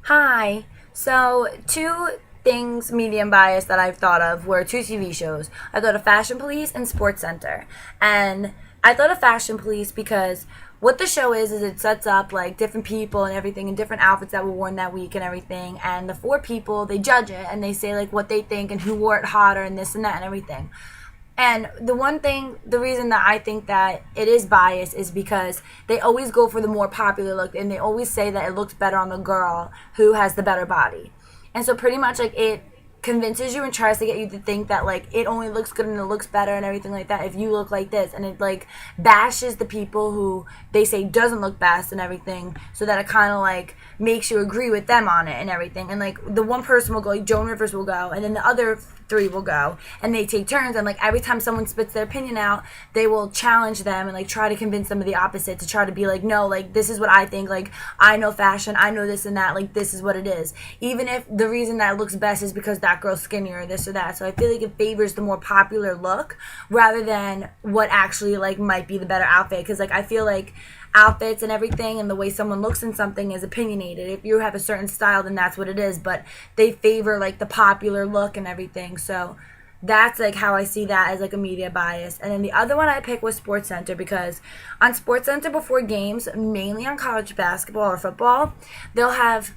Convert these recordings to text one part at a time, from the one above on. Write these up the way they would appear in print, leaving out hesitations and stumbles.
Hi. So, two things medium bias that I've thought of were two TV shows. I thought of Fashion Police and Sports Center. And I thought of Fashion Police because what the show is it sets up like different people and everything and different outfits that were worn that week and everything. And the four people, they judge it and they say like what they think and who wore it hotter and this and that and everything. And the reason that I think that it is biased is because they always go for the more popular look and they always say that it looks better on the girl who has the better body. And so pretty much like it convinces you and tries to get you to think that like it only looks good and it looks better and everything like that if you look like this, and it like bashes the people who they say doesn't look best and everything, so that it kind of like makes you agree with them on it and everything. And like the one person will go, like Joan Rivers will go, and then the other three will go, and they take turns, and like every time someone spits their opinion out, they will challenge them and like try to convince them of the opposite, to try to be like, no, like this is what I think, like I know fashion, I know this and that, like this is what it is, even if the reason that it looks best is because that girl's skinnier or this or that. So I feel like it favors the more popular look rather than what actually like might be the better outfit, because like I feel like outfits and everything and the way someone looks in something is opinionated. If you have a certain style, then that's what it is, but they favor like the popular look and everything. So that's like how I see that as like a media bias. And then the other one I picked was Sports Center, because on Sports Center before games, mainly on college basketball or football, they'll have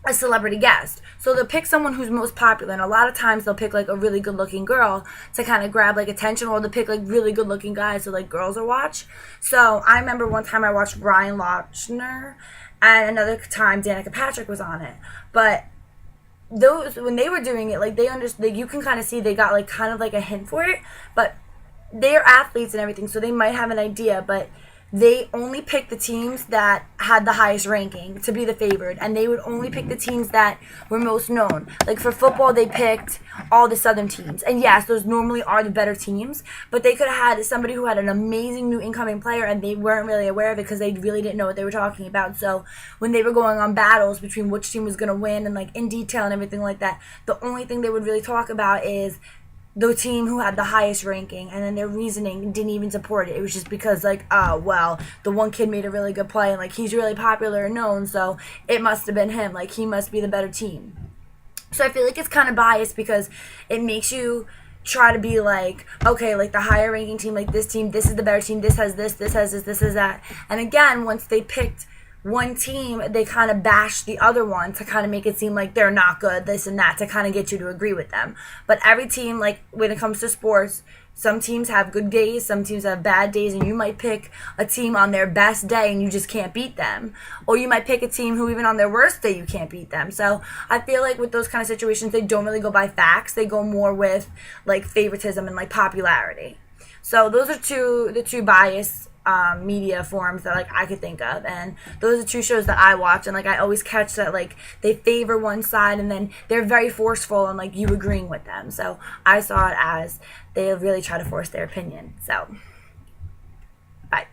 a celebrity guest. So they'll pick someone who's most popular, and a lot of times they'll pick like a really good looking girl to kind of grab like attention, or they'll pick like really good looking guys so like girls will watch. So I remember one time I watched Ryan Lochner, and another time Danica Patrick was on it. But those, when they were doing it, like they understood, like, you can kind of see they got like kind of like a hint for it, but they're athletes and everything, so they might have an idea, but they only picked the teams that had the highest ranking to be the favored, and they would only pick the teams that were most known. Like for football, they picked all the Southern teams, and yes, those normally are the better teams, but they could have had somebody who had an amazing new incoming player, and they weren't really aware of it because they really didn't know what they were talking about. So when they were going on battles between which team was going to win and like in detail and everything like that, the only thing they would really talk about is the team who had the highest ranking, and then their reasoning didn't even support it. It was just because like, oh well, the one kid made a really good play and like he's really popular and known, so it must have been him, like he must be the better team. So I feel like it's kind of biased because it makes you try to be like, okay, like the higher ranking team, like this team, this is the better team, this has this, this has this has that. And again, once they picked one team, they kind of bash the other one to kind of make it seem like they're not good, this and that, to kind of get you to agree with them. But every team, like when it comes to sports, some teams have good days, some teams have bad days, and you might pick a team on their best day and you just can't beat them. Or you might pick a team who even on their worst day you can't beat them. So I feel like with those kind of situations, they don't really go by facts, they go more with like favoritism and like popularity. So those are the two bias media forms that like I could think of, and those are two shows that I watch, and like I always catch that like they favor one side and then they're very forceful and like you agreeing with them. So I saw it as they really try to force their opinion. So bye.